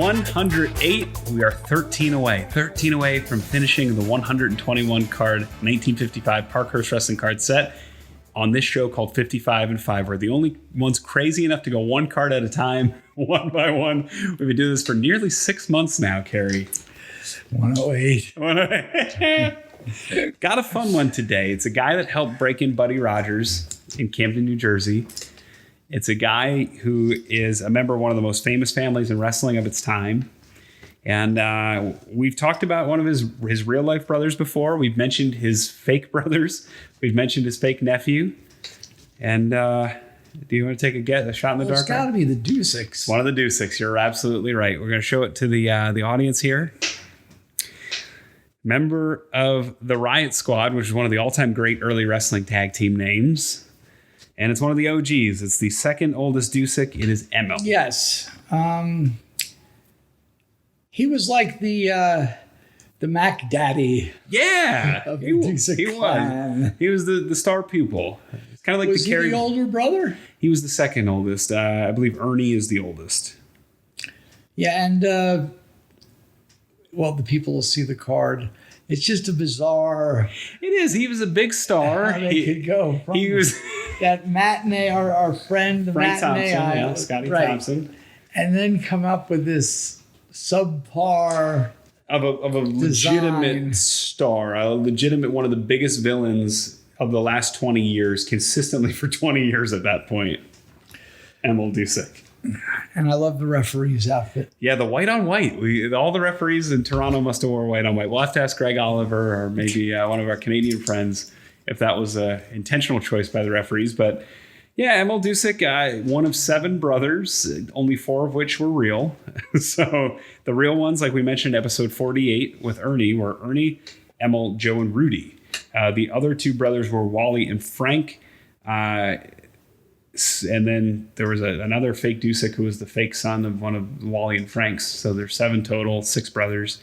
108. We are 13 away. 13 away from finishing the 121 card 1955 Parkhurst Wrestling card set on this show called 55 and 5. We're the only ones crazy enough to go one card at a time, one by one. We've been doing this for nearly 6 months now, Cary. 108. 108. Got a fun one today. It's a guy that helped break in Buddy Rogers in Camden, New Jersey. It's a guy who is a member of one of the most famous families in wrestling of its time. And we've talked about one of his real life brothers before. We've mentioned his fake brothers. We've mentioned his fake nephew. And do you want to take a shot in the dark? It's got to be the Duseks. One of the Duseks. You're absolutely right. We're going to show it to the audience here. Member of the Riot Squad, which is one of the all-time great early wrestling tag team names. And it's one of the OGs. It's the second oldest Dusek. It is Emil. Yes. He was like the Mac Daddy. Yeah. Of the Dusek clan. He was the star pupil. It's kind of like was the Cary. He the older brother? He was the second oldest. I believe Ernie is the oldest. Yeah, and the people will see the card. It's just a bizarre. It is. He was a big star. How they could go from he was that matinee. Our friend, the Frank matinee, Thompson, Scotty Thompson, and then come up with this subpar of a legitimate star, a legitimate one of the biggest villains of the last 20 years, consistently for 20 years at that point. Emil Dusek. And I love the referee's outfit. Yeah, the white on white. All the referees in Toronto must have worn white on white. We'll have to ask Greg Oliver or maybe one of our Canadian friends if that was an intentional choice by the referees. But yeah, Emil Dusek, one of 7 brothers, only 4 of which were real. So the real ones, like we mentioned, episode 48 with Ernie, were Ernie, Emil, Joe, and Rudy. The other 2 brothers were Wally and Frank. And then there was another fake Dusek who was the fake son of one of Wally and Frank's. So there's 7 total, 6 brothers.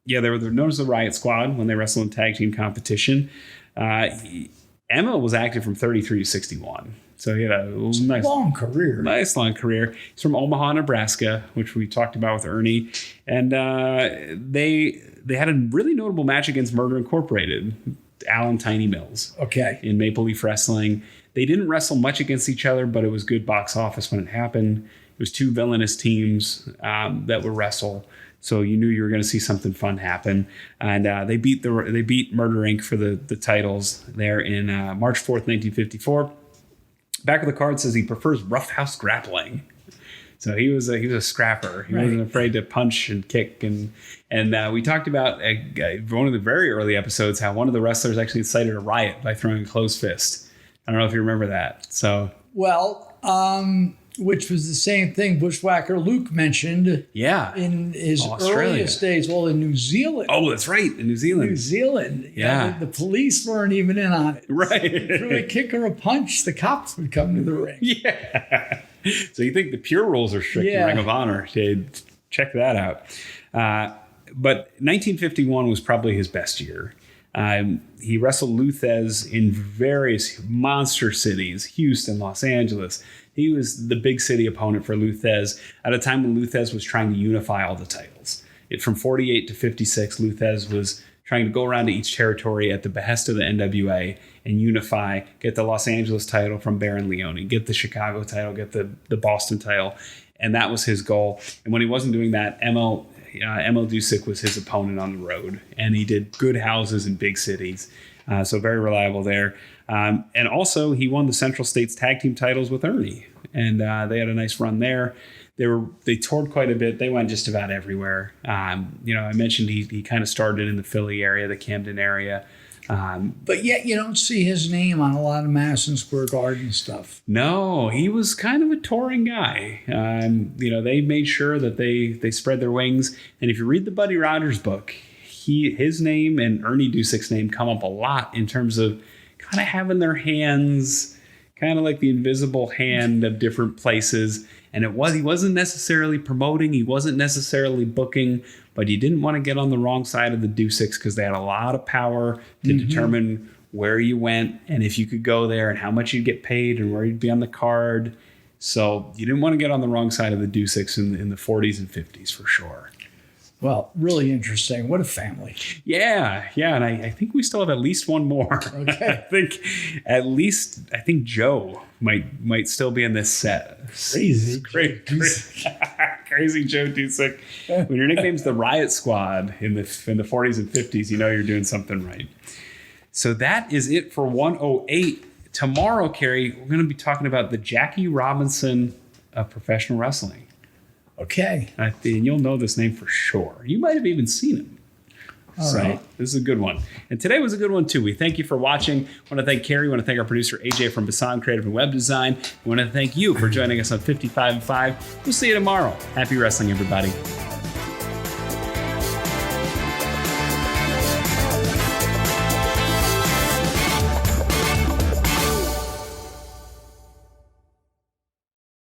They were known as the Riot Squad when they wrestled in tag team competition. Emil was active from 33 to 61. So he had a long career. Nice long career. He's from Omaha, Nebraska, which we talked about with Ernie. And they had a really notable match against Murder Incorporated, Alan Tiny Mills. Okay. In Maple Leaf Wrestling. They didn't wrestle much against each other, but it was good box office when it happened. It was 2 villainous teams that would wrestle, so you knew you were going to see something fun happen. And they beat Murder Inc. for the titles there in March 4th, 1954. Back of the card says he prefers roughhouse grappling. So he was a scrapper. He wasn't afraid to punch and kick. And we talked about one of the very early episodes how one of the wrestlers actually incited a riot by throwing a closed fist. I don't know if you remember that. So which was the same thing Bushwhacker Luke mentioned. Yeah. In his Australia. Earliest days. Well, in New Zealand. Oh, that's right. In New Zealand. New Zealand. Yeah. The police weren't even in on it. Right. If you threw a kick or a punch, the cops would come to the ring. Yeah. So you think the pure rules are strict in Ring of Honor? Check that out. But 1951 was probably his best year. He wrestled Luthez in various monster cities, Houston, Los Angeles. He was the big city opponent for Luthez at a time when Luthez was trying to unify all the titles. From 48 to 56, Luthez was trying to go around to each territory at the behest of the NWA and unify, get the Los Angeles title from Baron Leone, get the Chicago title, get the Boston title. And that was his goal. And when he wasn't doing that, Emil Dusek was his opponent on the road, and he did good houses in big cities. So very reliable there. And also he won the Central States tag team titles with Ernie, and they had a nice run there. They toured quite a bit. They went just about everywhere. I mentioned he kind of started in the Philly area, the Camden area. But yet you don't see his name on a lot of Madison Square Garden stuff. No, he was kind of a touring guy. They made sure that they spread their wings. And if you read the Buddy Rogers book, his name and Ernie Dusek's name come up a lot in terms of kind of having their hands kind of like the invisible hand of different places. And he wasn't necessarily promoting, he wasn't necessarily booking, but he didn't want to get on the wrong side of the Duseks because they had a lot of power to determine where you went and if you could go there and how much you'd get paid and where you'd be on the card. So you didn't want to get on the wrong side of the Duseks in the 40s and 50s for sure. Well, really interesting. What a family. Yeah. And I think we still have at least one more. Okay. I think Joe might still be in this set. Crazy. Crazy Joe Dusek. When your nickname's the Riot Squad in the 40s and 50s, you know you're doing something right. So that is it for 108. Tomorrow, Cary, we're going to be talking about the Jackie Robinson of professional wrestling. Okay. And you'll know this name for sure. You might have even seen him. All right. This is a good one. And today was a good one, too. We thank you for watching. I want to thank Cary. I want to thank our producer, AJ from Bisson Creative and Web Design. I want to thank you for joining us on 55 and 5. We'll see you tomorrow. Happy wrestling, everybody.